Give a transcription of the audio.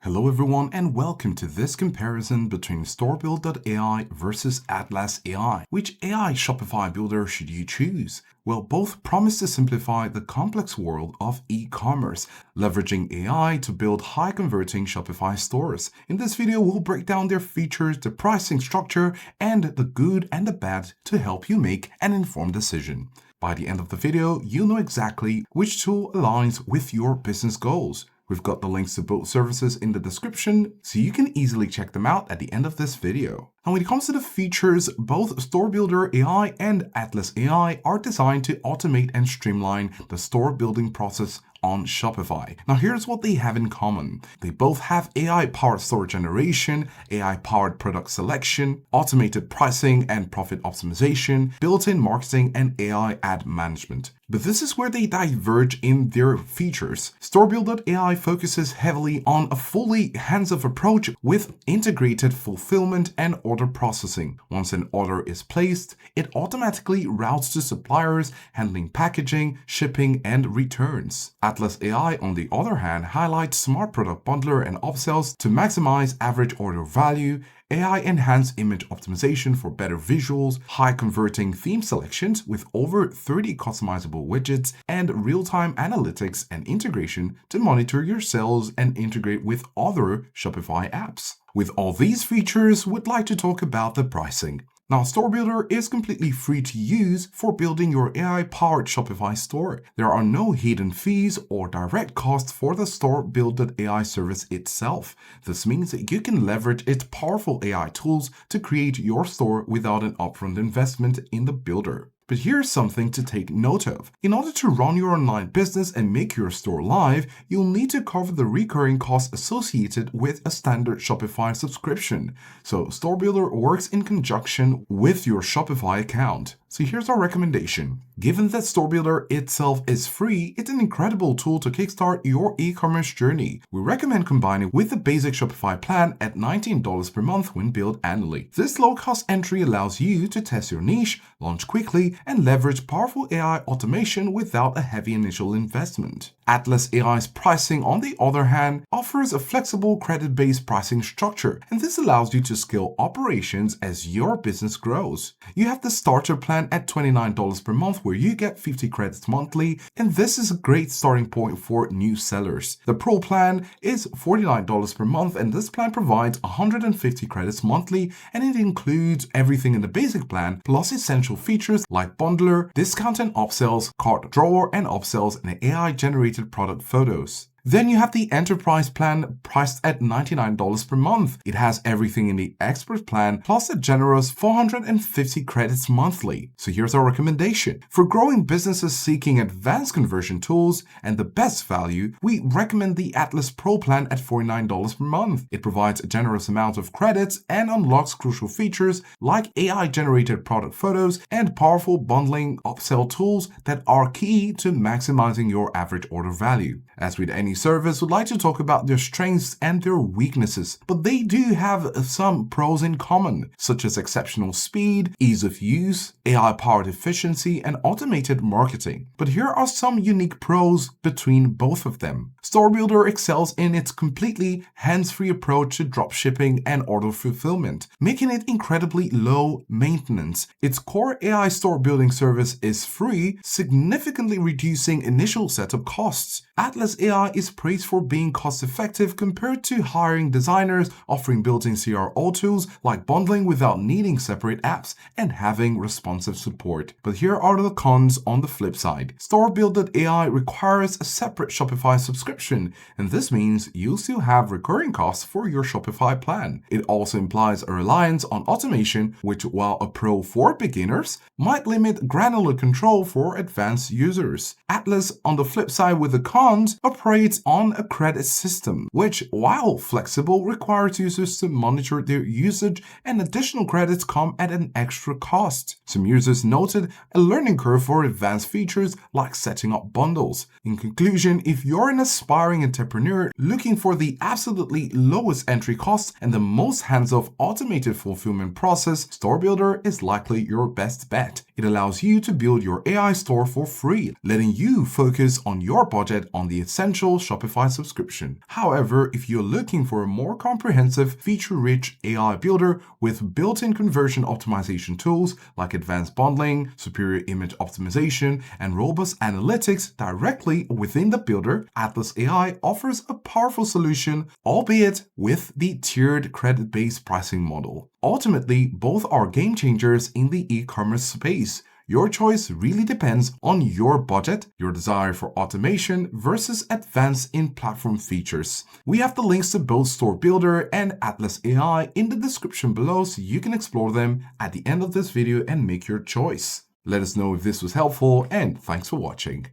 Hello everyone and welcome to this comparison between Storebuild.ai versus Atlas AI. Which AI Shopify builder should you choose? Well, both promise to simplify the complex world of e-commerce, leveraging AI to build high-converting Shopify stores. In this video, we'll break down their features, the pricing structure, and the good and the bad to help you make an informed decision. By the end of the video, you'll know exactly which tool aligns with your business goals. We've got the links to both services in the description, so you can easily check them out at the end of this video. And when it comes to the features, both Storebuilder.ai and Atlas AI are designed to automate and streamline the store building process on Shopify. Now here's what they have in common. They both have AI-powered store generation, AI-powered product selection, automated pricing and profit optimization, built-in marketing, and AI ad management. But this is where they diverge in their features. Storebuild.ai focuses heavily on a fully hands-off approach with integrated fulfillment and order processing. Once an order is placed, it automatically routes to suppliers, handling packaging, shipping, and returns. Atlas AI, on the other hand, highlights smart product bundler and upsells to maximize average order value, AI-enhanced image optimization for better visuals, high-converting theme selections with over 30 customizable widgets, and real-time analytics and integration to monitor your sales and integrate with other Shopify apps. With all these features, we'd like to talk about the pricing. Now, Storebuilder is completely free to use for building your AI-powered Shopify store. There are no hidden fees or direct costs for the Storebuild.ai service itself. This means that you can leverage its powerful AI tools to create your store without an upfront investment in the builder. But here's something to take note of. In order to run your online business and make your store live, you'll need to cover the recurring costs associated with a standard Shopify subscription. So Storebuilder works in conjunction with your Shopify account. So here's our recommendation. Given that Storebuilder itself is free, it's an incredible tool to kickstart your e-commerce journey. We recommend combining with the basic Shopify plan at $19 per month when billed annually. This low-cost entry allows you to test your niche, launch quickly, and leverage powerful AI automation without a heavy initial investment. Atlas AI's pricing, on the other hand, offers a flexible credit-based pricing structure, and this allows you to scale operations as your business grows. You have the starter plan at $29 per month where you get 50 credits monthly, and this is a great starting point for new sellers. The Pro plan is $49 per month, and this plan provides 150 credits monthly, and it includes everything in the basic plan plus essential features like bundler, discount and upsells, cart drawer and upsells, and AI-generated product photos. Then you have the Enterprise plan priced at $99 per month. It has everything in the Expert plan plus a generous 450 credits monthly. So here's our recommendation. For growing businesses seeking advanced conversion tools and the best value, we recommend the Atlas Pro plan at $49 per month. It provides a generous amount of credits and unlocks crucial features like AI-generated product photos and powerful bundling upsell tools that are key to maximizing your average order value. As with any service, would like to talk about their strengths and their weaknesses, but they do have some pros in common, such as exceptional speed, ease of use, AI-powered efficiency, and automated marketing. But here are some unique pros between both of them. Storebuilder excels in its completely hands-free approach to dropshipping and order fulfillment, making it incredibly low maintenance. Its core AI store building service is free, significantly reducing initial setup costs. Atlas AI is praised for being cost-effective compared to hiring designers, offering built-in CRO tools like bundling without needing separate apps, and having responsive support. But here are the cons on the flip side. Storebuild.ai requires a separate Shopify subscription, and this means you'll still have recurring costs for your Shopify plan. It also implies a reliance on automation, which, while a pro for beginners, might limit granular control for advanced users. Atlas, on the flip side with the cons, operates on a credit system, which, while flexible, requires users to monitor their usage, and additional credits come at an extra cost. Some users noted a learning curve for advanced features like setting up bundles. In conclusion, if you're an aspiring entrepreneur looking for the absolutely lowest entry cost and the most hands-off automated fulfillment process, Storebuilder is likely your best bet. It allows you to build your AI store for free, letting you focus on your budget on the essential Shopify subscription. However, if you're looking for a more comprehensive, feature-rich AI builder with built-in conversion optimization tools like advanced bundling, superior image optimization, and robust analytics directly within the builder, Atlas AI offers a powerful solution, albeit with the tiered credit-based pricing model. Ultimately, both are game changers in the e-commerce space. Your choice really depends on your budget, your desire for automation versus advanced in-platform features. We have the links to both Store Builder and Atlas AI in the description below so you can explore them at the end of this video and make your choice. Let us know if this was helpful, and thanks for watching.